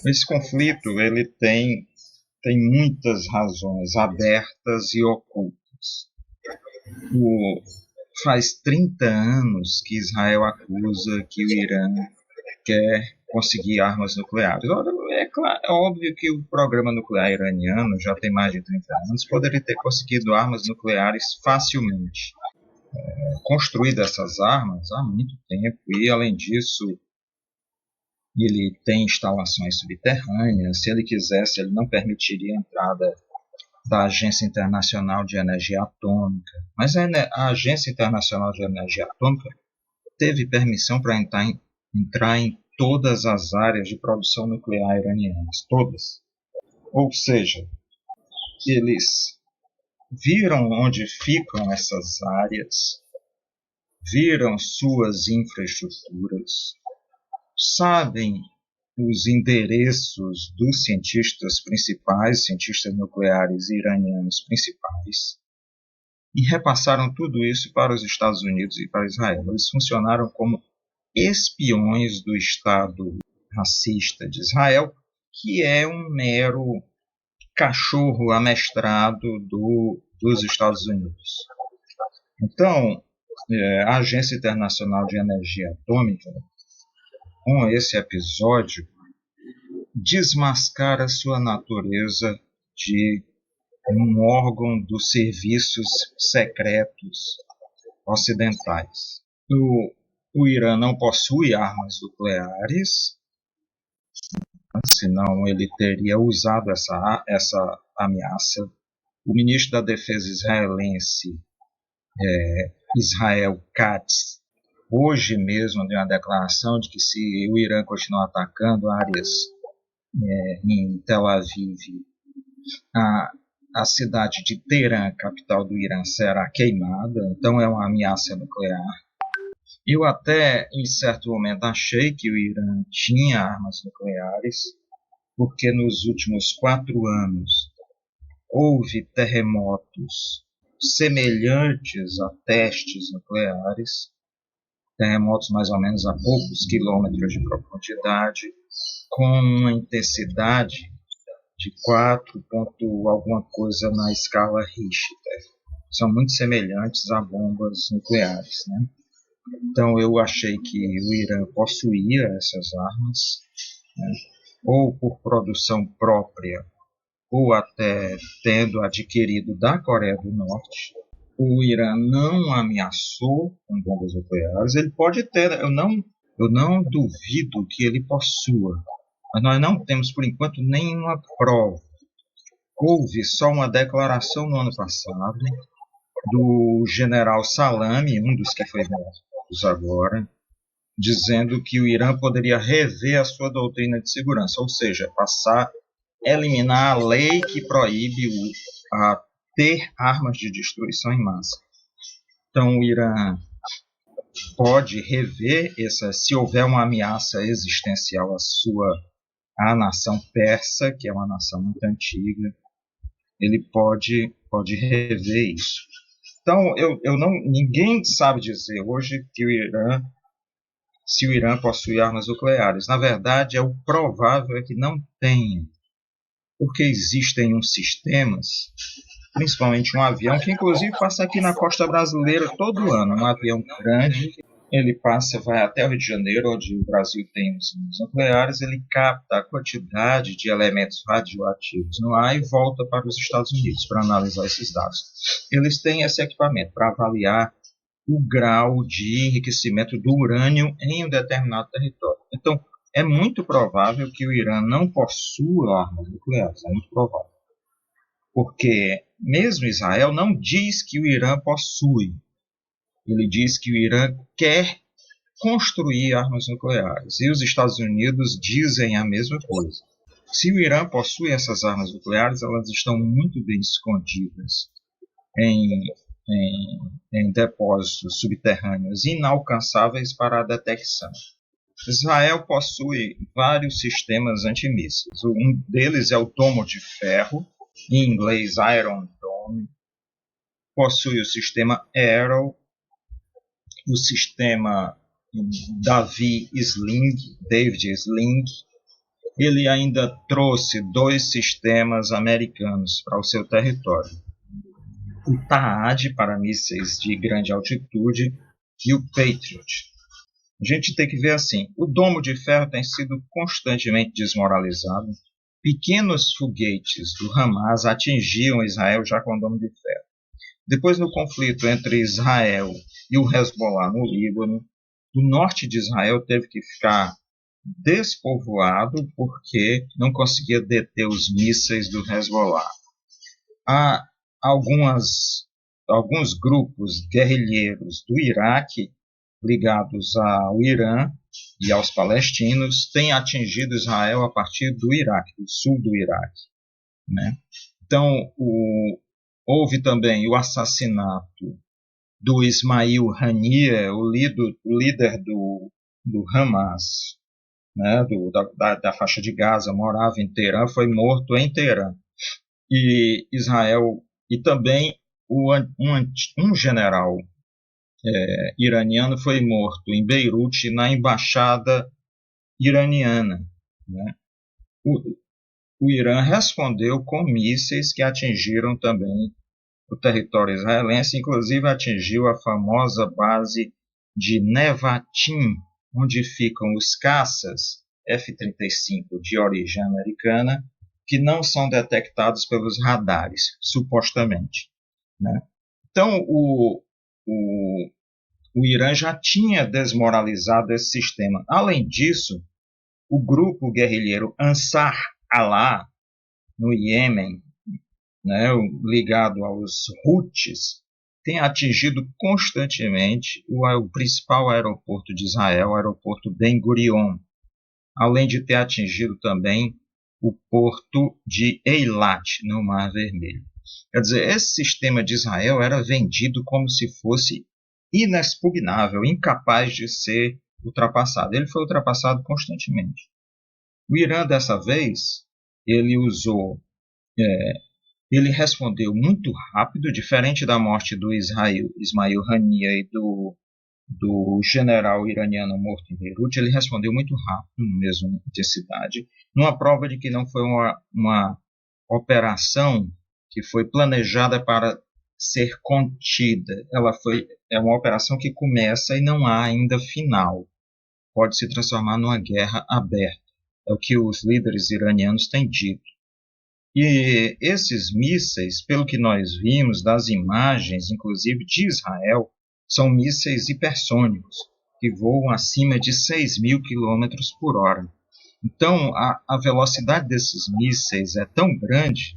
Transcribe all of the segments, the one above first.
Esse conflito ele tem muitas razões abertas e ocultas. Faz 30 anos que Israel acusa que o Irã quer conseguir armas nucleares. Ora, é óbvio que o programa nuclear iraniano já tem mais de 30 anos, poderia ter conseguido armas nucleares facilmente. Construído essas armas há muito tempo e, além disso, ele tem instalações subterrâneas. Se ele quisesse, ele não permitiria a entrada da Agência Internacional de Energia Atômica. Mas a Agência Internacional de Energia Atômica teve permissão para entrar em todas as áreas de produção nuclear iranianas, todas. Ou seja, eles viram onde ficam essas áreas, viram suas infraestruturas, sabem os endereços dos cientistas principais, cientistas nucleares iranianos principais, e repassaram tudo isso para os Estados Unidos e para Israel. Eles funcionaram como espiões do Estado racista de Israel, que é um mero cachorro amestrado dos Estados Unidos. Então, a Agência Internacional de Energia Atômica, com esse episódio, desmascara sua natureza de um órgão dos serviços secretos ocidentais. O Irã não possui armas nucleares, senão ele teria usado essa ameaça. O ministro da Defesa israelense, Israel Katz, hoje mesmo deu uma declaração de que se o Irã continuar atacando áreas em Tel Aviv, a cidade de Teherã, capital do Irã, será queimada. Então é uma ameaça nuclear. Eu até, em certo momento, achei que o Irã tinha armas nucleares, porque nos últimos 4 anos houve terremotos semelhantes a testes nucleares, terremotos mais ou menos a poucos quilômetros de profundidade, com uma intensidade de 4 ponto alguma coisa na escala Richter. São muito semelhantes a bombas nucleares, né? Então eu achei que o Irã possuía essas armas, né, ou por produção própria, ou até tendo adquirido da Coreia do Norte. O Irã não ameaçou com bombas nucleares. Ele pode ter, eu não duvido que ele possua, mas nós não temos, por enquanto, nenhuma prova. Houve só uma declaração no ano passado do general Salami, um dos que foi morto agora, dizendo que o Irã poderia rever a sua doutrina de segurança, ou seja, eliminar a lei que proíbe a ter armas de destruição em massa. Então o Irã pode rever se houver uma ameaça existencial à nação persa, que é uma nação muito antiga, ele pode rever isso. Então, ninguém sabe dizer hoje que se o Irã possui armas nucleares. Na verdade, o provável é que não tenha, porque existem uns sistemas, principalmente um avião, que inclusive passa aqui na costa brasileira todo ano, um avião grande. Ele vai até o Rio de Janeiro, onde o Brasil tem os nucleares, ele capta a quantidade de elementos radioativos no ar e volta para os Estados Unidos para analisar esses dados. Eles têm esse equipamento para avaliar o grau de enriquecimento do urânio em um determinado território. Então, é muito provável que o Irã não possua armas nucleares, é muito provável. Porque mesmo Israel não diz que o Irã possui. Ele diz que o Irã quer construir armas nucleares. E os Estados Unidos dizem a mesma coisa. Se o Irã possui essas armas nucleares, elas estão muito bem escondidas em depósitos subterrâneos inalcançáveis para a detecção. Israel possui vários sistemas antimísseis. Um deles é o domo de ferro, em inglês Iron Dome. Possui o sistema Arrow, o sistema David Sling, ele ainda trouxe 2 sistemas americanos para o seu território. O THAAD, para mísseis de grande altitude, e o Patriot. A gente tem que ver assim, o domo de ferro tem sido constantemente desmoralizado. Pequenos foguetes do Hamas atingiam Israel já com o domo de ferro. Depois, no conflito entre Israel e o Hezbollah no Líbano, o norte de Israel teve que ficar despovoado porque não conseguia deter os mísseis do Hezbollah. Há alguns grupos guerrilheiros do Iraque ligados ao Irã e aos palestinos têm atingido Israel a partir do Iraque, do sul do Iraque, né? Então, houve também o assassinato do Ismail Haniyeh, o líder do Hamas, né, da faixa de Gaza, morava em Teherã, foi morto em Teherã. E Israel, e também um general iraniano foi morto em Beirute, na embaixada iraniana, né? O Irã respondeu com mísseis que atingiram também o território israelense, inclusive atingiu a famosa base de Nevatim, onde ficam os caças F-35 de origem americana, que não são detectados pelos radares, supostamente, né? Então, o Irã já tinha desmoralizado esse sistema. Além disso, o grupo guerrilheiro Ansar Allah, no Iêmen, né, ligado aos Houthis, tem atingido constantemente o principal aeroporto de Israel, o aeroporto Ben Gurion, além de ter atingido também o porto de Eilat, no Mar Vermelho. Quer dizer, esse sistema de Israel era vendido como se fosse inexpugnável, incapaz de ser ultrapassado. Ele foi ultrapassado constantemente. O Irã, dessa vez, ele respondeu muito rápido, diferente da morte do Ismail Haniyeh e do general iraniano morto em Beirute. Ele respondeu muito rápido, na mesma intensidade, numa prova de que não foi uma operação que foi planejada para ser contida. É uma operação que começa e não há ainda final. Pode se transformar numa guerra aberta. É o que os líderes iranianos têm dito. E esses mísseis, pelo que nós vimos das imagens, inclusive de Israel, são mísseis hipersônicos, que voam acima de 6.000 km por hora. Então, a velocidade desses mísseis é tão grande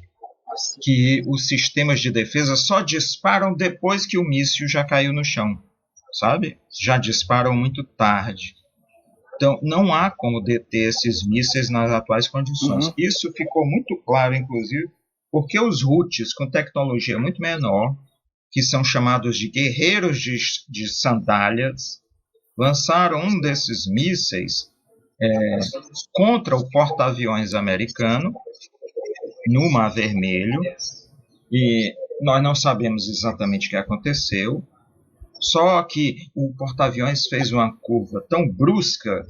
que os sistemas de defesa só disparam depois que o míssil já caiu no chão, sabe? Já disparam muito tarde. Então, não há como deter esses mísseis nas atuais condições. Isso ficou muito claro, inclusive, porque os Houthis, com tecnologia muito menor, que são chamados de guerreiros de sandálias, lançaram um desses mísseis contra o porta-aviões americano, no Mar Vermelho, e nós não sabemos exatamente o que aconteceu, só que o porta-aviões fez uma curva tão brusca,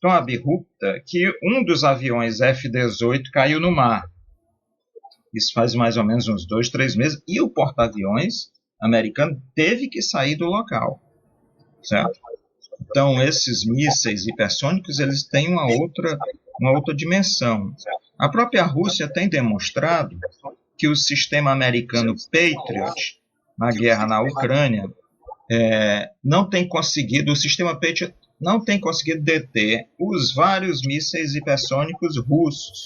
tão abrupta, que um dos aviões F-18 caiu no mar. Isso faz mais ou menos uns 2, 3 meses, e o porta-aviões americano teve que sair do local, certo? Então, esses mísseis hipersônicos, eles têm uma outra dimensão. A própria Rússia tem demonstrado que o sistema americano Patriot, na guerra na Ucrânia, o sistema Patriot não tem conseguido deter os vários mísseis hipersônicos russos,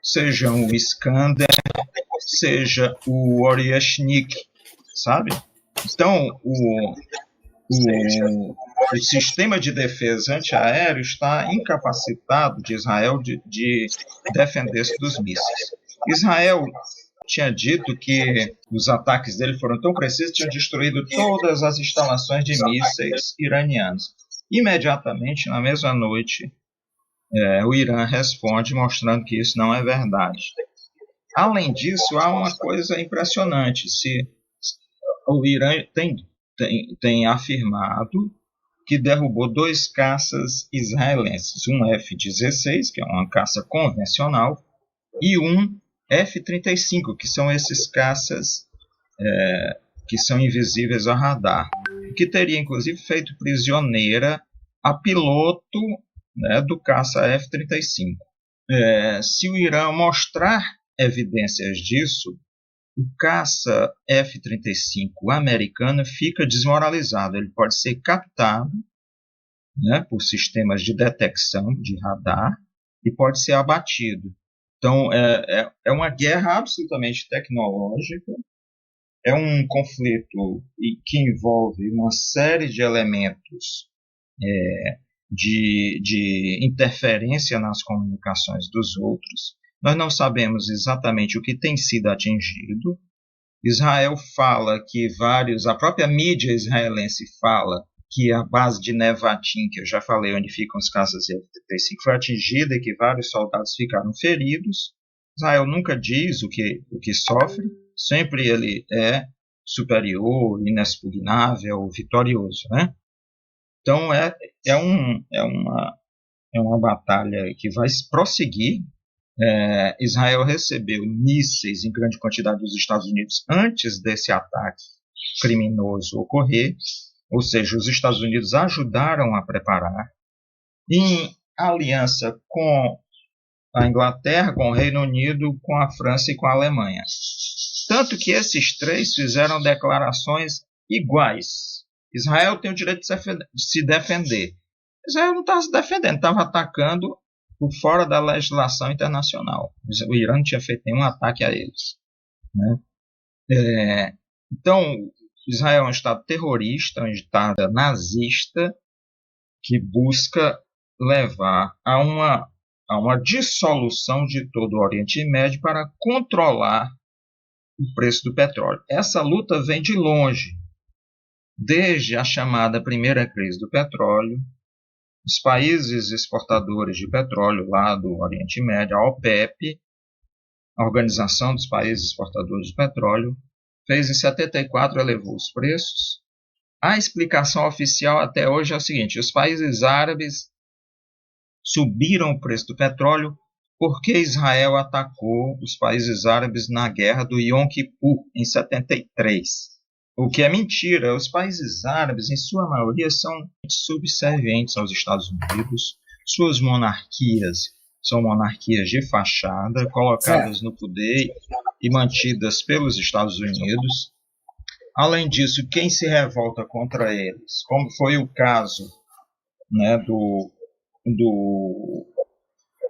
sejam o Iskander, seja o Oryashnik, sabe? Então, o sistema de defesa antiaéreo está incapacitado de Israel de defender-se dos mísseis. Israel tinha dito que os ataques dele foram tão precisos que tinham destruído todas as instalações de mísseis iranianos. Imediatamente, na mesma noite, o Irã responde mostrando que isso não é verdade. Além disso, há uma coisa impressionante. O Irã tem afirmado que derrubou 2 caças israelenses, um F-16, que é uma caça convencional, e um F-35, que são esses caças que são invisíveis ao radar, que teria inclusive feito prisioneira a piloto, né, do caça F-35. Se o Irã mostrar evidências disso, o caça F-35 americano fica desmoralizado. Ele pode ser captado, né, por sistemas de detecção de radar e pode ser abatido. Então, é uma guerra absolutamente tecnológica, é um conflito que envolve uma série de elementos de interferência nas comunicações dos outros. Nós não sabemos exatamente o que tem sido atingido. Israel fala que a própria mídia israelense fala que a base de Nevatim, que eu já falei, onde ficam os caças F-35, foi atingida e que vários soldados ficaram feridos. Israel nunca diz o que sofre, sempre ele é superior, inexpugnável, vitorioso, né? Então é uma batalha que vai prosseguir. Israel recebeu mísseis em grande quantidade dos Estados Unidos antes desse ataque criminoso ocorrer, ou seja, os Estados Unidos ajudaram a preparar, em aliança com a Inglaterra, com o Reino Unido, com a França e com a Alemanha. Tanto que esses três fizeram declarações iguais. Israel tem o direito de se defender. Israel não estava se defendendo, estava atacando por fora da legislação internacional. O Irã não tinha feito nenhum ataque a eles, né? Então, Israel é um Estado terrorista, um Estado nazista, que busca levar a uma dissolução de todo o Oriente Médio para controlar o preço do petróleo. Essa luta vem de longe, desde a chamada primeira crise do petróleo. Os países exportadores de petróleo lá do Oriente Médio, a OPEP, a Organização dos Países Exportadores de Petróleo, fez em 74, elevou os preços. A explicação oficial até hoje é o seguinte: os países árabes subiram o preço do petróleo porque Israel atacou os países árabes na guerra do Yom Kippur, em 73. O que é mentira. Os países árabes, em sua maioria, são subservientes aos Estados Unidos. Suas monarquias são monarquias de fachada, colocadas no poder e mantidas pelos Estados Unidos. Além disso, quem se revolta contra eles, como foi o caso, né,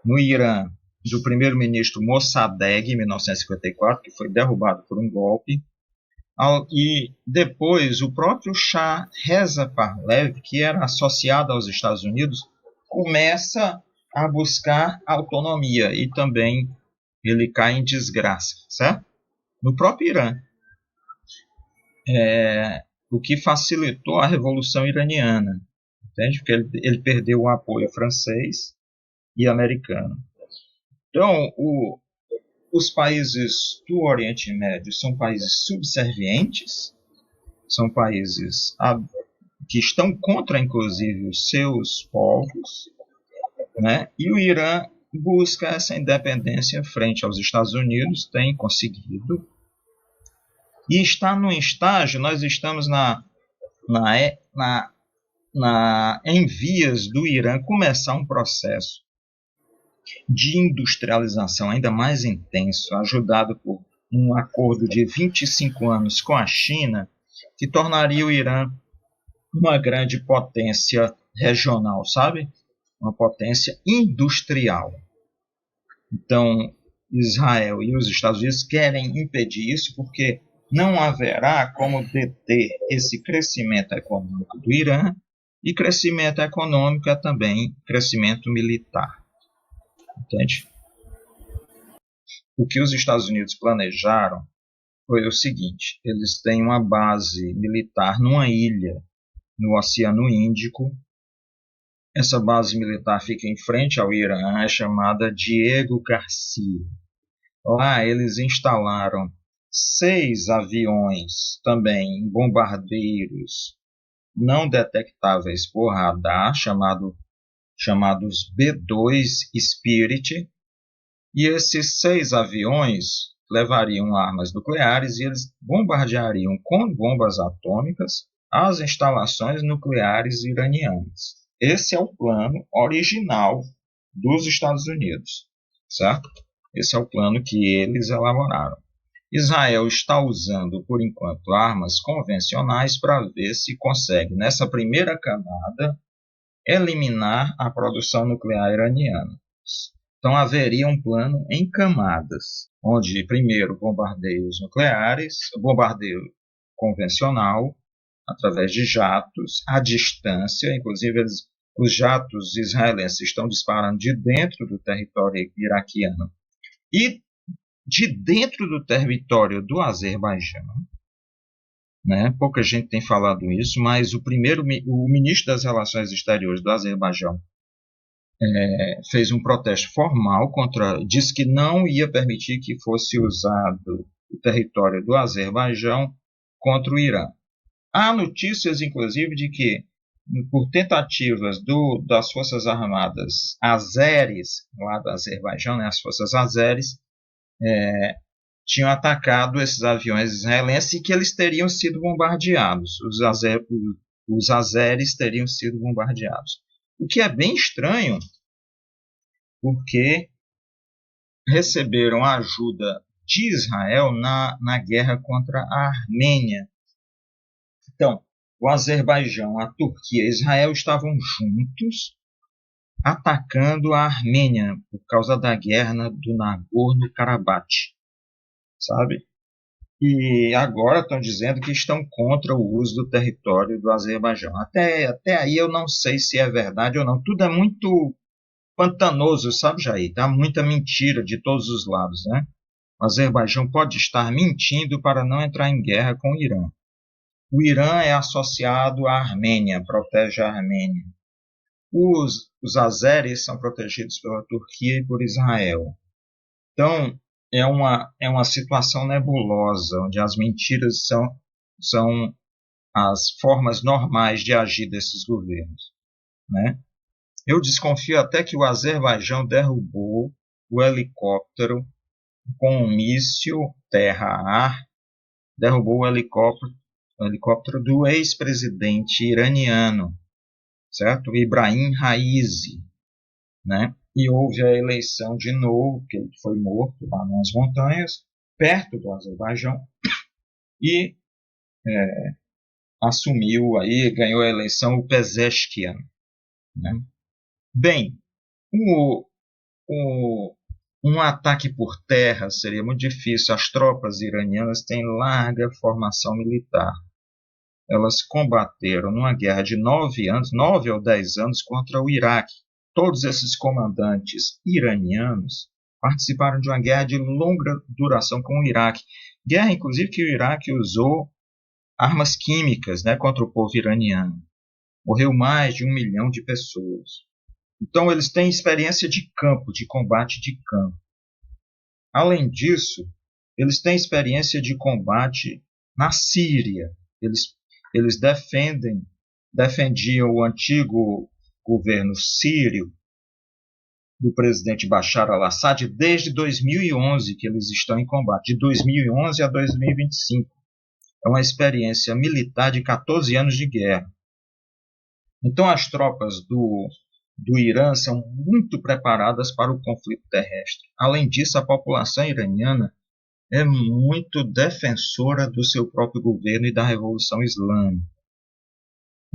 no Irã, do primeiro-ministro Mossadegh, em 1954, que foi derrubado por um golpe, e depois o próprio Shah Reza Pahlavi, que era associado aos Estados Unidos, começa a buscar autonomia e também ele cai em desgraça, certo? No próprio Irã. O que facilitou a Revolução Iraniana, entende? Porque ele perdeu o apoio francês e americano. Então, os países do Oriente Médio são países subservientes, são países que estão contra, inclusive, os seus povos, né? E o Irã busca essa independência frente aos Estados Unidos, tem conseguido, e está num estágio, nós estamos em vias do Irã começar um processo de industrialização ainda mais intenso, ajudado por um acordo de 25 anos com a China, que tornaria o Irã uma grande potência regional, sabe? Uma potência industrial. Então, Israel e os Estados Unidos querem impedir isso porque não haverá como deter esse crescimento econômico do Irã, e crescimento econômico é também crescimento militar. Entende? O que os Estados Unidos planejaram foi o seguinte: eles têm uma base militar numa ilha no Oceano Índico. Essa base militar fica em frente ao Irã, é chamada Diego Garcia. Lá eles instalaram 6 aviões, também bombardeiros, não detectáveis por radar, chamados B-2 Spirit, e esses 6 aviões levariam armas nucleares e eles bombardeariam com bombas atômicas as instalações nucleares iranianas. Esse é o plano original dos Estados Unidos, certo? Esse é o plano que eles elaboraram. Israel está usando, por enquanto, armas convencionais para ver se consegue, nessa primeira camada, eliminar a produção nuclear iraniana. Então, haveria um plano em camadas, onde, primeiro, bombardeios nucleares, bombardeio convencional, através de jatos, à distância, inclusive os jatos israelenses estão disparando de dentro do território iraquiano e de dentro do território do Azerbaijão, né? Pouca gente tem falado isso, mas o ministro das Relações Exteriores do Azerbaijão fez um protesto formal disse que não ia permitir que fosse usado o território do Azerbaijão contra o Irã. Há notícias, inclusive, de que, por tentativas das Forças Armadas azeres, lá do Azerbaijão, né, as Forças azeres, tinham atacado esses aviões israelenses e que eles teriam sido bombardeados. Os azeres teriam sido bombardeados. O que é bem estranho, porque receberam a ajuda de Israel na guerra contra a Armênia. Então, o Azerbaijão, a Turquia e Israel estavam juntos atacando a Armênia por causa da guerra do Nagorno-Karabakh, sabe? E agora estão dizendo que estão contra o uso do território do Azerbaijão. Até aí eu não sei se é verdade ou não. Tudo é muito pantanoso, sabe, Jair? Há muita mentira de todos os lados, né? O Azerbaijão pode estar mentindo para não entrar em guerra com o Irã. O Irã é associado à Armênia, protege a Armênia. Os azeres são protegidos pela Turquia e por Israel. Então, é uma situação nebulosa, onde as mentiras são as formas normais de agir desses governos, né? Eu desconfio até que o Azerbaijão derrubou o helicóptero com um míssil terra-ar, derrubou o helicóptero do ex-presidente iraniano, certo? Ibrahim Raisi, né? E houve a eleição de novo, que ele foi morto lá nas montanhas, perto do Azerbaijão, e assumiu aí, ganhou a eleição o Pezeshkian, né? Bem, o, o, um ataque por terra seria muito difícil. As tropas iranianas têm larga formação militar. Elas combateram numa guerra de 9 anos, 9 ou 10 anos, contra o Iraque. Todos esses comandantes iranianos participaram de uma guerra de longa duração com o Iraque. Guerra, inclusive, que o Iraque usou armas químicas, né, contra o povo iraniano. Morreu mais de 1 milhão de pessoas. Então, eles têm experiência de campo, de combate de campo. Além disso, eles têm experiência de combate na Síria. Eles defendiam o antigo governo sírio do presidente Bashar al-Assad desde 2011, que eles estão em combate, de 2011 a 2025. É uma experiência militar de 14 anos de guerra. Então, as tropas do Irã são muito preparadas para o conflito terrestre. Além disso, a população iraniana é muito defensora do seu próprio governo e da Revolução Islâmica.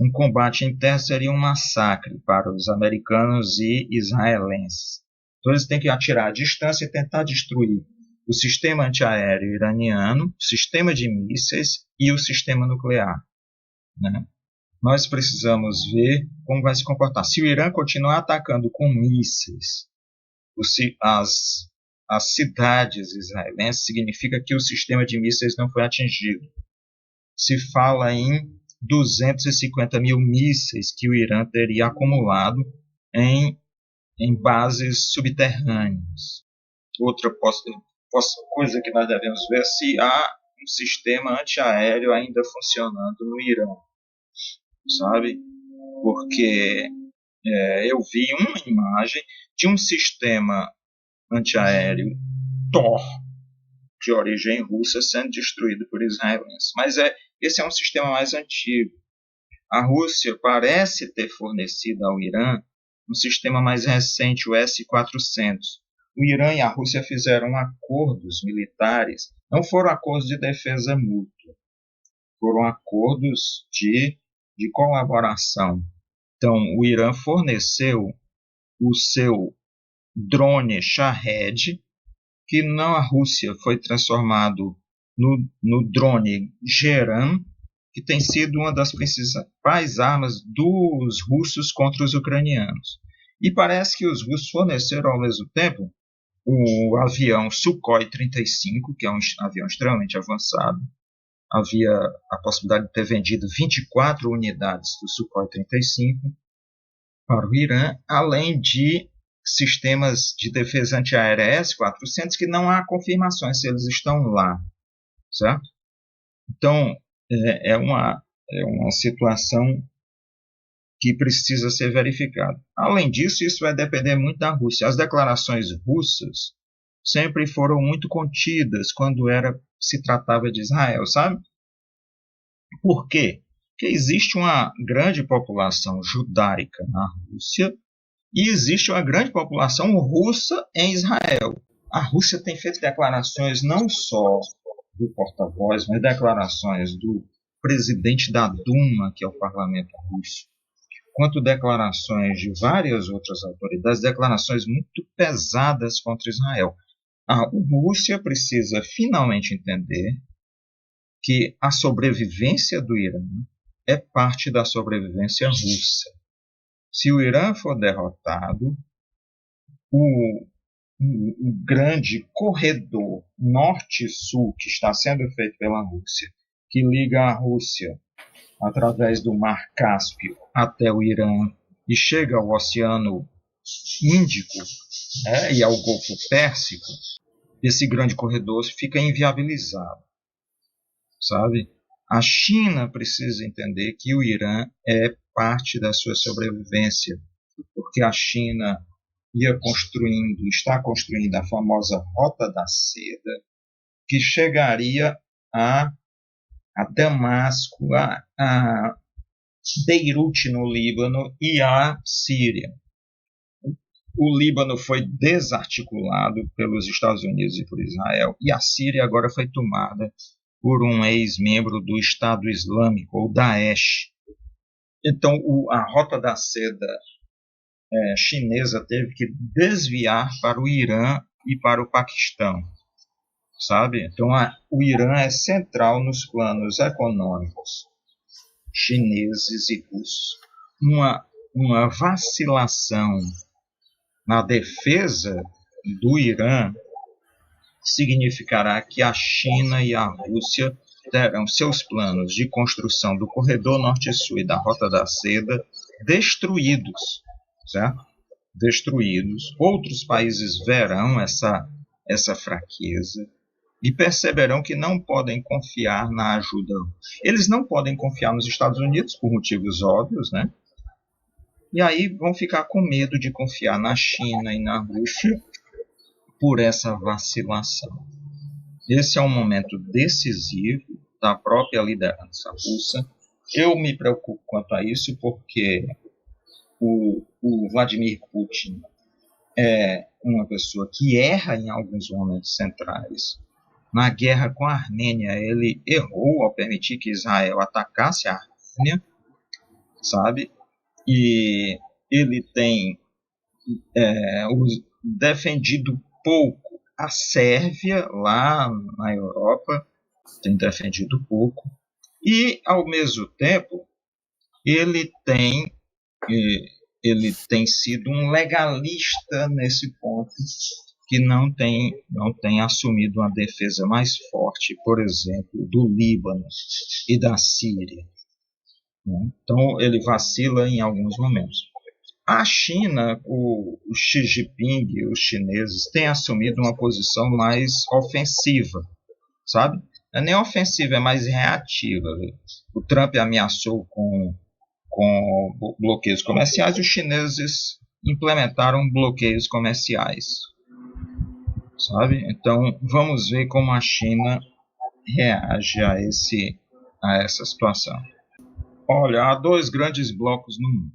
Um combate em terra seria um massacre para os americanos e israelenses. Então, eles têm que atirar à distância e tentar destruir o sistema antiaéreo iraniano, o sistema de mísseis e o sistema nuclear, né? Nós precisamos ver como vai se comportar. Se o Irã continuar atacando com mísseis as cidades israelenses, significa que o sistema de mísseis não foi atingido. Se fala em 250 mil mísseis que o Irã teria acumulado em bases subterrâneas. Outra coisa que nós devemos ver é se há um sistema antiaéreo ainda funcionando no Irã. sabe? Porque eu vi uma imagem de um sistema antiaéreo Tor, de origem russa, sendo destruído por israelenses. Mas esse é um sistema mais antigo. A Rússia parece ter fornecido ao Irã um sistema mais recente, o S-400. O Irã e a Rússia fizeram acordos militares, não foram acordos de defesa mútua, foram acordos de colaboração. Então, o Irã forneceu o seu drone Shahed, que na Rússia foi transformado no drone Geran, que tem sido uma das principais armas dos russos contra os ucranianos. E parece que os russos forneceram ao mesmo tempo o avião Sukhoi 35, que é um avião extremamente avançado. Havia a possibilidade de ter vendido 24 unidades do Sukhoi 35 para o Irã, além de sistemas de defesa antiaérea S-400, que não há confirmações se eles estão lá, certo? Então, é uma situação que precisa ser verificada. Além disso, isso vai depender muito da Rússia. As declarações russas sempre foram muito contidas quando se tratava de Israel, sabe? Por quê? Porque existe uma grande população judaica na Rússia e existe uma grande população russa em Israel. A Rússia tem feito declarações não só do porta-voz, mas declarações do presidente da Duma, que é o parlamento russo, quanto declarações de várias outras autoridades, declarações muito pesadas contra Israel. A Rússia precisa finalmente entender que a sobrevivência do Irã é parte da sobrevivência russa. Se o Irã for derrotado, o grande corredor norte-sul que está sendo feito pela Rússia, que liga a Rússia através do Mar Cáspio até o Irã e chega ao Oceano Índico, e ao Golfo Pérsico, esse grande corredor fica inviabilizado, sabe? A China precisa entender que o Irã é parte da sua sobrevivência, porque a China está construindo a famosa Rota da Seda, que chegaria a Damasco, a Beirute no Líbano e a Síria. O Líbano foi desarticulado pelos Estados Unidos e por Israel, e a Síria agora foi tomada por um ex-membro do Estado Islâmico, ou Daesh. Então, a Rota da Seda chinesa teve que desviar para o Irã e para o Paquistão, sabe? Então, o Irã é central nos planos econômicos chineses e russos. Uma vacilação na defesa do Irã significará que a China e a Rússia terão seus planos de construção do corredor norte-sul e da Rota da Seda destruídos, certo? Destruídos. Outros países verão essa fraqueza e perceberão que não podem confiar na ajuda. Eles não podem confiar nos Estados Unidos por motivos óbvios, né? E aí vão ficar com medo de confiar na China e na Rússia por essa vacilação. Esse é um momento decisivo da própria liderança russa. Eu me preocupo quanto a isso porque o Vladimir Putin é uma pessoa que erra em alguns momentos centrais. Na guerra com a Armênia, ele errou ao permitir que Israel atacasse a Armênia, sabe? E ele tem defendido pouco a Sérvia, lá na Europa, tem defendido pouco. E, ao mesmo tempo, ele tem sido um legalista nesse ponto, que não tem assumido uma defesa mais forte, por exemplo, do Líbano e da Síria. Então, ele vacila em alguns momentos. A China, o Xi Jinping e os chineses têm assumido uma posição mais ofensiva, sabe? Não é nem ofensiva, é mais reativa. O Trump ameaçou com com bloqueios comerciais, os chineses implementaram bloqueios comerciais, sabe? Então, vamos ver como a China reage a essa situação. Olha, há dois grandes blocos no mundo: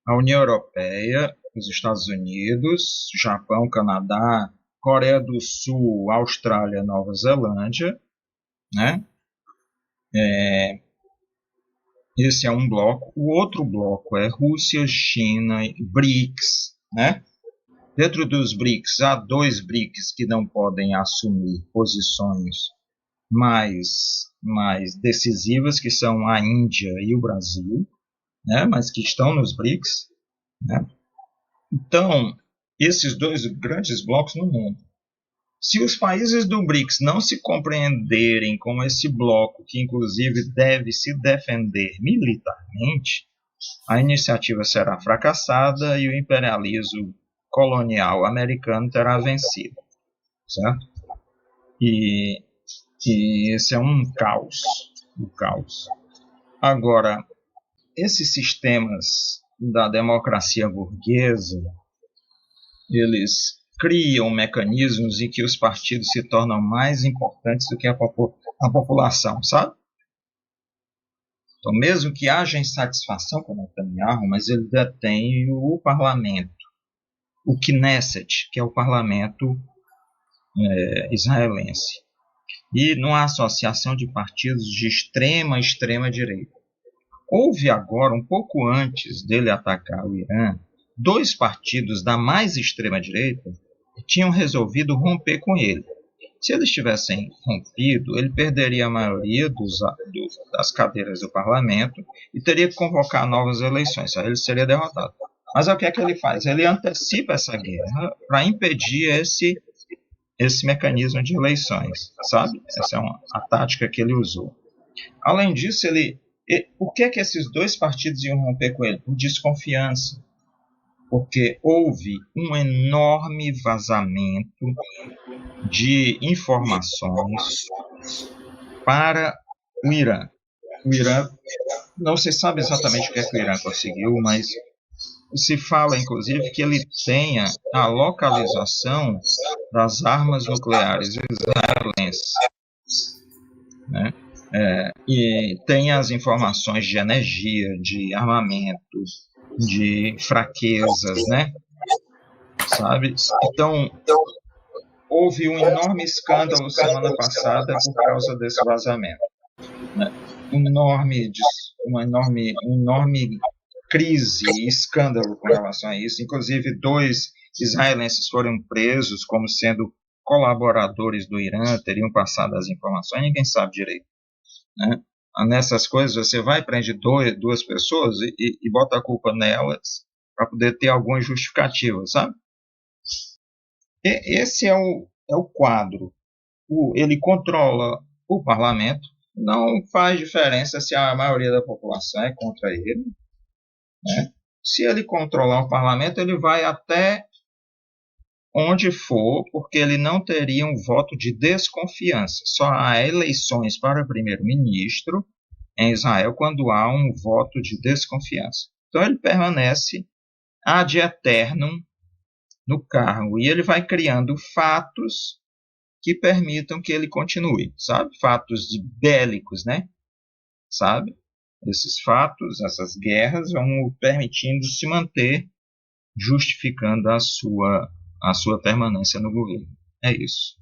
a União Europeia, os Estados Unidos, Japão, Canadá, Coreia do Sul, Austrália, Nova Zelândia, né? Esse é um bloco. O outro bloco é Rússia, China, BRICS, né? Dentro dos BRICS, há dois BRICS que não podem assumir posições mais decisivas, que são a Índia e o Brasil, né? Mas que estão nos BRICS, né? Então, esses dois grandes blocos no mundo. Se os países do BRICS não se compreenderem como esse bloco, que inclusive deve se defender militarmente, a iniciativa será fracassada e o imperialismo colonial americano terá vencido, certo? E esse é um caos. Agora, esses sistemas da democracia burguesa, eles criam mecanismos em que os partidos se tornam mais importantes do que a população, sabe? Então, mesmo que haja insatisfação com Netanyahu, mas ele detém o parlamento, o Knesset, que é o parlamento israelense, e numa associação de partidos de extrema direita. Houve agora, um pouco antes dele atacar o Irã, dois partidos da mais extrema direita tinham resolvido romper com ele. Se eles tivessem rompido, ele perderia a maioria das cadeiras do parlamento e teria que convocar novas eleições. Aí ele seria derrotado. Mas o que é que ele faz? Ele antecipa essa guerra para impedir esse mecanismo de eleições, sabe? Essa é a tática que ele usou. Além disso, por que esses dois partidos iam romper com ele? Por desconfiança. Porque houve um enorme vazamento de informações para o Irã. O Irã, não se sabe exatamente o que é que o Irã conseguiu, mas se fala, inclusive, que ele tenha a localização das armas nucleares israelenses, né? E tem as informações de energia, de armamento, de fraquezas, né? Sabe? Então, houve um enorme escândalo semana passada por causa desse vazamento, né? Uma enorme crise e escândalo com relação a isso. Inclusive, 2 israelenses foram presos como sendo colaboradores do Irã, teriam passado as informações, ninguém sabe direito, né? Nessas coisas, você vai e prende duas pessoas e bota a culpa nelas para poder ter alguma justificativa, sabe? Esse é o quadro. Ele controla o parlamento, não faz diferença se a maioria da população é contra ele, né? Se ele controlar o parlamento, ele vai até onde for, porque ele não teria um voto de desconfiança. Só há eleições para primeiro-ministro em Israel quando há um voto de desconfiança. Então ele permanece ad eternum no cargo e ele vai criando fatos que permitam que ele continue, sabe? Fatos bélicos, né? Sabe? Esses fatos, essas guerras vão permitindo se manter, justificando a sua permanência no governo. É isso.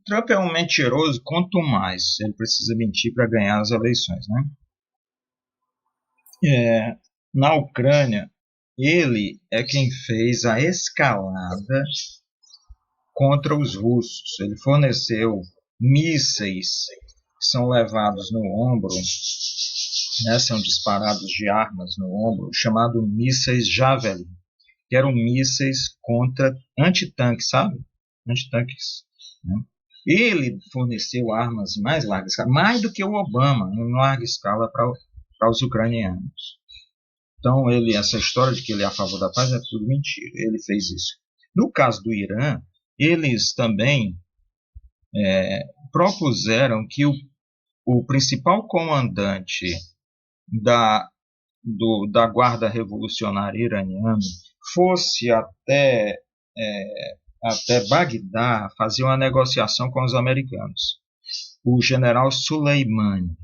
Trump é um mentiroso quanto mais ele precisa mentir para ganhar as eleições, né? Na Ucrânia, ele é quem fez a escalada contra os russos. Ele forneceu mísseis que são levados no ombro, né, são disparados de armas no ombro, chamado mísseis Javelin, que eram mísseis contra antitanques, sabe? Antitanques, né? Ele forneceu armas em mais larga escala, mais do que o Obama, em larga escala para os ucranianos. Então, essa história de que ele é a favor da paz é tudo mentira. Ele fez isso. No caso do Irã, eles também propuseram que o principal comandante da, da Guarda Revolucionária Iraniana fosse até Bagdá fazer uma negociação com os americanos. O general Soleimani.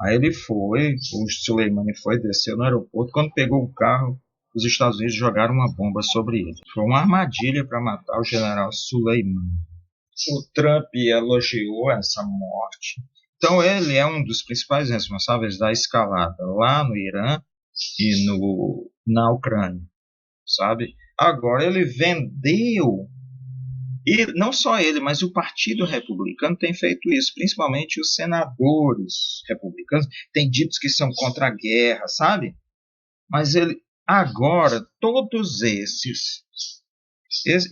Aí ele foi, o Soleimani foi, desceu no aeroporto. Quando pegou o carro, os Estados Unidos jogaram uma bomba sobre ele. Foi uma armadilha para matar o general Soleimani. O Trump elogiou essa morte. Então ele é um dos principais responsáveis da escalada lá no Irã e na Ucrânia, sabe? Agora ele vendeu, e não só ele, mas o Partido Republicano tem feito isso, principalmente os senadores republicanos têm dito que são contra a guerra, sabe? Mas ele agora todos esses,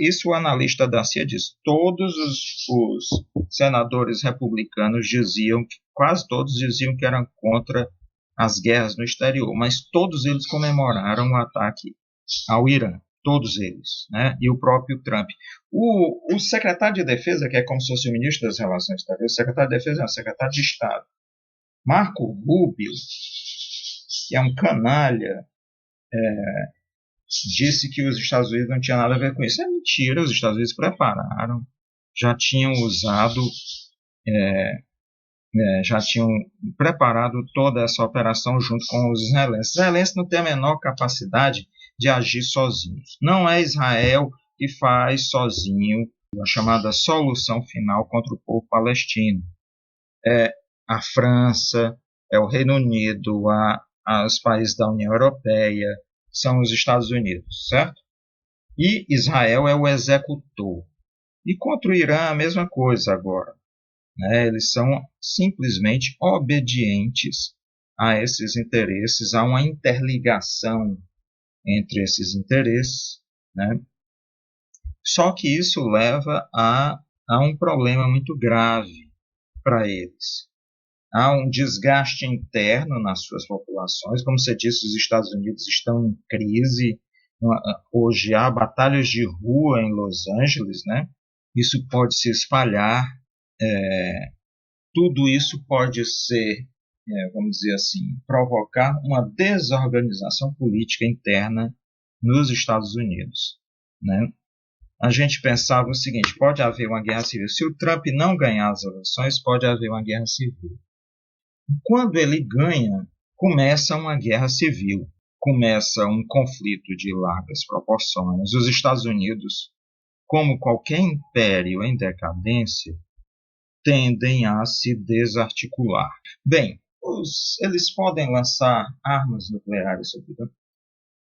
isso o analista da CIA diz, todos os senadores republicanos diziam, quase todos diziam que eram contra as guerras no exterior, mas todos eles comemoraram o ataque ao Irã, todos eles, né? E o próprio Trump. O secretário de Defesa, que é como se fosse o ministro das Relações Exteriores, o secretário de Defesa é o secretário de Estado, Marco Rubio, que é um canalha, disse que os Estados Unidos não tinham nada a ver com isso. É mentira, os Estados Unidos prepararam, já tinham usado, já tinham preparado toda essa operação junto com os israelenses. Os israelenses não têm a menor capacidade de agir sozinhos. Não é Israel que faz sozinho a chamada solução final contra o povo palestino. É a França, é o Reino Unido, os países da União Europeia, são os Estados Unidos, certo? E Israel é o executor. E contra o Irã a mesma coisa agora. Né? Eles são simplesmente obedientes a esses interesses, há uma interligação entre esses interesses, né? Só que isso leva a um problema muito grave para eles. Há um desgaste interno nas suas populações. Como você disse, os Estados Unidos estão em crise. Hoje há batalhas de rua em Los Angeles, né? Isso pode se espalhar. Tudo isso pode ser, vamos dizer assim, provocar uma desorganização política interna nos Estados Unidos, né? A gente pensava o seguinte, pode haver uma guerra civil. Se o Trump não ganhar as eleições, pode haver uma guerra civil. Quando ele ganha, começa uma guerra civil, começa um conflito de largas proporções. Os Estados Unidos, como qualquer império em decadência, tendem a se desarticular. Bem, eles podem lançar armas nucleares sobre o Irã.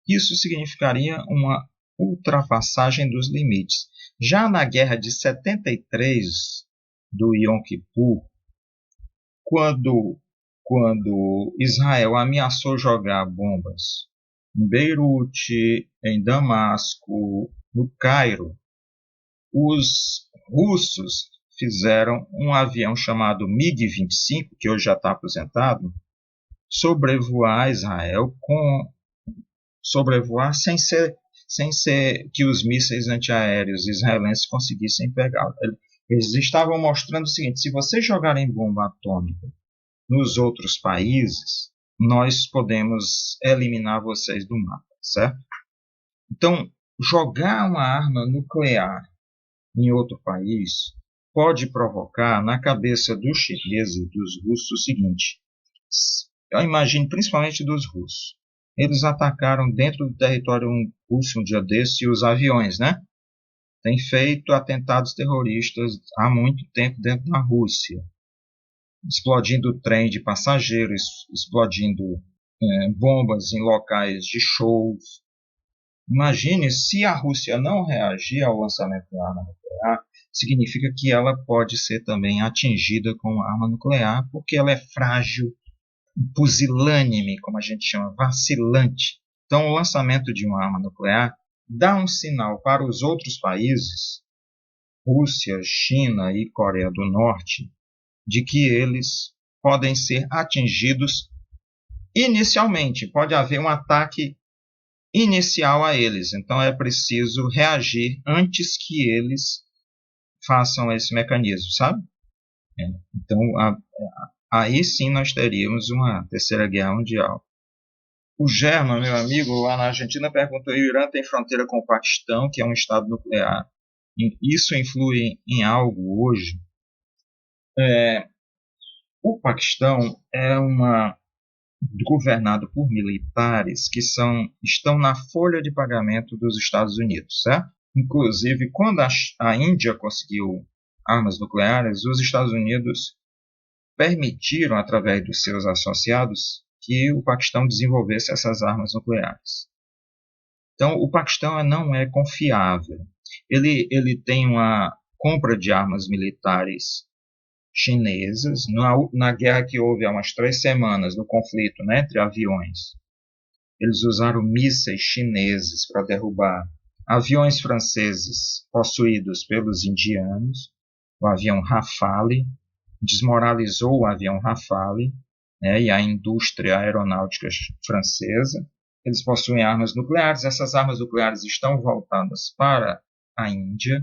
Isso significaria uma ultrapassagem dos limites. Já na guerra de 73 do Yom Kippur, quando Israel ameaçou jogar bombas em Beirute, em Damasco, no Cairo, os russos fizeram um avião chamado MiG-25, que hoje já está aposentado, sobrevoar Israel, sobrevoar sem ser que os mísseis antiaéreos israelenses conseguissem pegá-lo. Eles estavam mostrando o seguinte, se vocês jogarem bomba atômica nos outros países, nós podemos eliminar vocês do mapa, certo? Então, jogar uma arma nuclear em outro país pode provocar na cabeça dos chineses e dos russos o seguinte, eu imagino principalmente dos russos, eles atacaram dentro do território russo um dia desse os aviões, né? Tem feito atentados terroristas há muito tempo dentro da Rússia, explodindo trem de passageiros, explodindo bombas em locais de shows. Imagine se a Rússia não reagir ao lançamento da arma nuclear, significa que ela pode ser também atingida com arma nuclear, porque ela é frágil, pusilânime, como a gente chama, vacilante. Então, o lançamento de uma arma nuclear dá um sinal para os outros países, Rússia, China e Coreia do Norte, de que eles podem ser atingidos inicialmente. Pode haver um ataque inicial a eles. Então, é preciso reagir antes que eles façam esse mecanismo, sabe? Então, aí sim nós teríamos uma terceira guerra mundial. O German, meu amigo, lá na Argentina, perguntou: o Irã tem fronteira com o Paquistão, que é um estado nuclear. Isso influi em algo hoje? O Paquistão é governado por militares que estão na folha de pagamento dos Estados Unidos, certo? Inclusive, quando a Índia conseguiu armas nucleares, os Estados Unidos permitiram, através dos seus associados, que o Paquistão desenvolvesse essas armas nucleares. Então, o Paquistão não é confiável. Ele tem uma compra de armas militares chinesas. Na guerra que houve há umas 3 semanas, no conflito, né, entre aviões, eles usaram mísseis chineses para derrubar aviões franceses possuídos pelos indianos, o avião Rafale, desmoralizou o avião Rafale, né, e a indústria aeronáutica francesa. Eles possuem armas nucleares, essas armas nucleares estão voltadas para a Índia,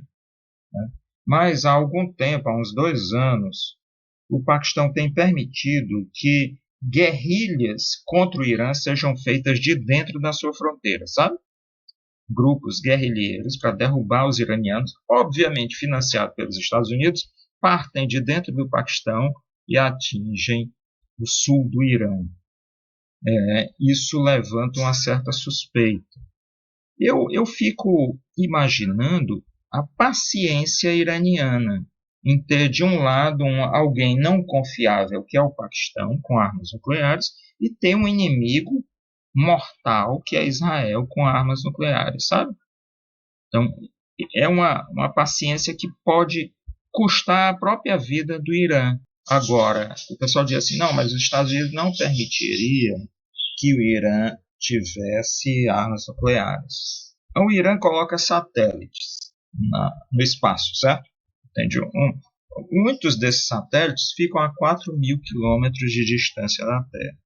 né, mas há algum tempo, há uns 2 anos, o Paquistão tem permitido que guerrilhas contra o Irã sejam feitas de dentro da sua fronteira, sabe? Grupos guerrilheiros para derrubar os iranianos, obviamente financiados pelos Estados Unidos, partem de dentro do Paquistão e atingem o sul do Irã. Isso levanta uma certa suspeita. Eu fico imaginando a paciência iraniana em ter, de um lado, alguém não confiável, que é o Paquistão, com armas nucleares, e ter um inimigo mortal, que é Israel, com armas nucleares, sabe? Então, é uma paciência que pode custar a própria vida do Irã. Agora, o pessoal diz assim, não, mas os Estados Unidos não permitiriam que o Irã tivesse armas nucleares. Então, o Irã coloca satélites no espaço, certo? Entende? Muitos desses satélites ficam a 4.000 quilômetros de distância da Terra.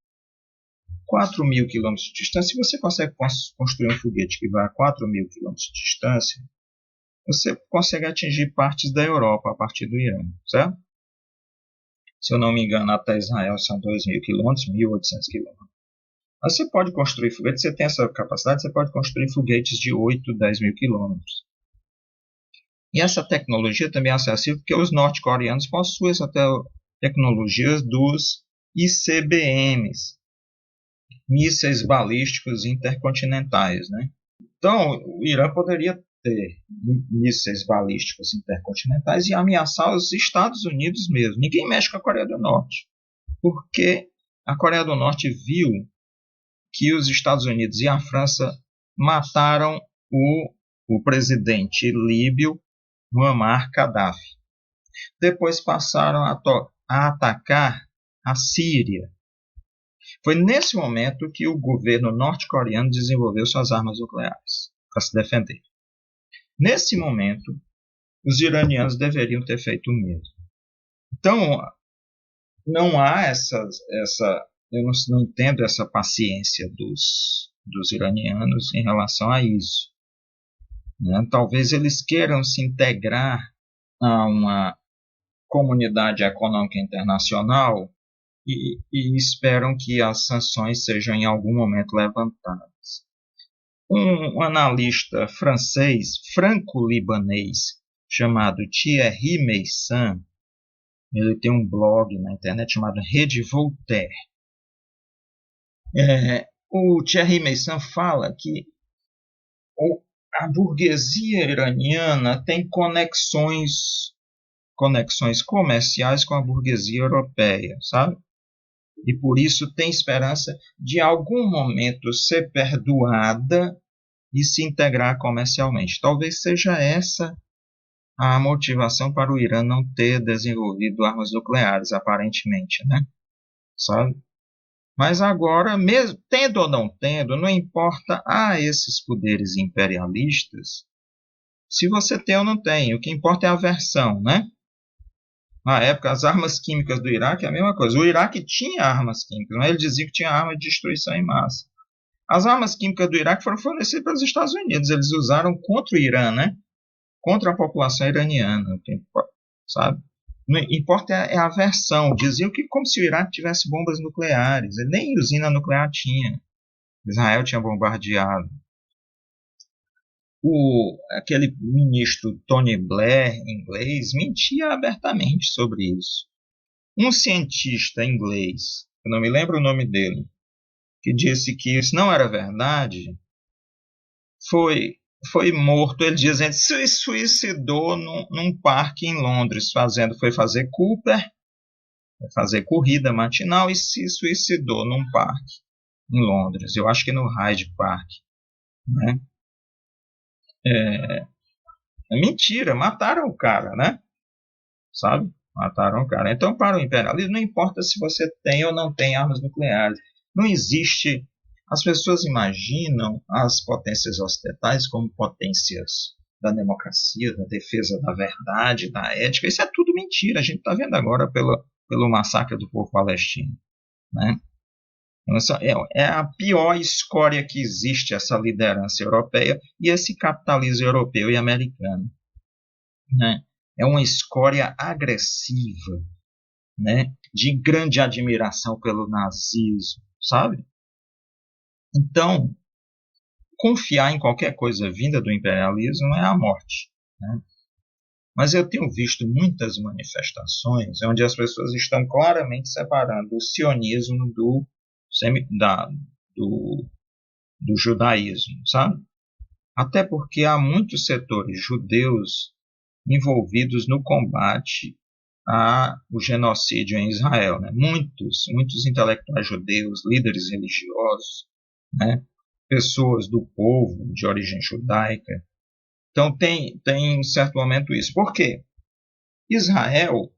4.000 quilômetros de distância, se você consegue construir um foguete que vai a 4.000 quilômetros de distância, você consegue atingir partes da Europa a partir do Irã, certo? Se eu não me engano, até Israel são 2.000 quilômetros, 1.800 quilômetros. Mas você pode construir foguetes, você tem essa capacidade, você pode construir foguetes de 8, 10 mil quilômetros. E essa tecnologia também é acessível porque os norte-coreanos possuem essa tecnologia dos ICBMs, mísseis balísticos intercontinentais, né? Então, o Irã poderia ter mísseis balísticos intercontinentais e ameaçar os Estados Unidos mesmo. Ninguém mexe com a Coreia do Norte, porque a Coreia do Norte viu que os Estados Unidos e a França mataram o presidente líbio Muammar Gaddafi. Depois passaram a atacar a Síria. Foi nesse momento que o governo norte-coreano desenvolveu suas armas nucleares para se defender. Nesse momento, os iranianos deveriam ter feito o mesmo. Então, não há eu não entendo essa paciência dos iranianos em relação a isso. Né? Talvez eles queiram se integrar a uma comunidade econômica internacional e esperam que as sanções sejam em algum momento levantadas. Um analista francês, franco-libanês, chamado Thierry Meyssan, ele tem um blog na internet chamado Rede Voltaire. O Thierry Meyssan fala que a burguesia iraniana tem conexões comerciais com a burguesia europeia, sabe? E por isso tem esperança de algum momento ser perdoada e se integrar comercialmente. Talvez seja essa a motivação para o Irã não ter desenvolvido armas nucleares, aparentemente, né? Sabe? Mas agora, mesmo tendo ou não tendo, não importa a esses poderes imperialistas se você tem ou não tem. O que importa é a versão, né? Na época, as armas químicas do Iraque é a mesma coisa. O Iraque tinha armas químicas, mas ele dizia que tinha arma de destruição em massa. As armas químicas do Iraque foram fornecidas pelos Estados Unidos. Eles usaram contra o Irã, né? Contra a população iraniana, sabe? Não importa é a versão. Diziam que como se o Iraque tivesse bombas nucleares. Ele nem usina nuclear tinha. Israel tinha bombardeado. Aquele ministro Tony Blair, inglês, mentia abertamente sobre isso. Um cientista inglês, eu não me lembro o nome dele, que disse que isso não era verdade, foi morto. Ele dizendo se suicidou num parque em Londres, foi fazer Cooper, fazer corrida matinal e se suicidou num parque em Londres. Eu acho que no Hyde Park, né? É mentira, mataram o cara, né? Sabe? Mataram o cara. Então, para o imperialismo, não importa se você tem ou não tem armas nucleares. Não existe. As pessoas imaginam as potências ocidentais como potências da democracia, da defesa da verdade, da ética. Isso é tudo mentira. A gente está vendo agora pelo massacre do povo palestino, né? É a pior escória que existe, essa liderança europeia e esse capitalismo europeu e americano, né? É uma escória agressiva, né? De grande admiração pelo nazismo, sabe? Então, confiar em qualquer coisa vinda do imperialismo é a morte, né? Mas eu tenho visto muitas manifestações onde as pessoas estão claramente separando o sionismo do, do judaísmo, sabe? Até porque há muitos setores judeus envolvidos no combate ao genocídio em Israel, né? Muitos intelectuais judeus, líderes religiosos, né? Pessoas do povo de origem judaica. Então tem em certo momento isso. Por quê? Israel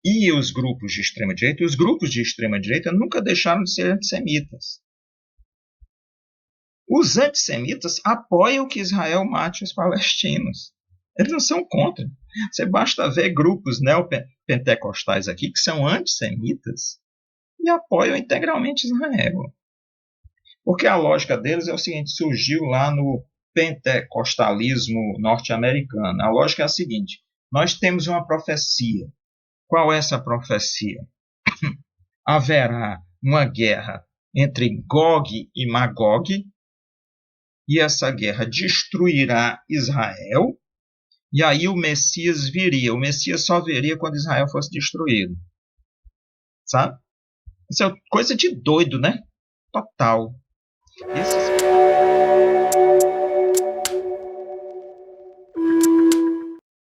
e os grupos de extrema direita nunca deixaram de ser antissemitas. Os antissemitas apoiam que Israel mate os palestinos. Eles não são contra. Você basta ver grupos neopentecostais aqui que são antissemitas e apoiam integralmente Israel. Porque a lógica deles é o seguinte, surgiu lá no pentecostalismo norte-americano. A lógica é a seguinte, nós temos uma profecia. Qual é essa profecia? Haverá uma guerra entre Gog e Magog, e essa guerra destruirá Israel, e aí o Messias viria. O Messias só viria quando Israel fosse destruído. Sabe? Isso é coisa de doido, né? Total. Esses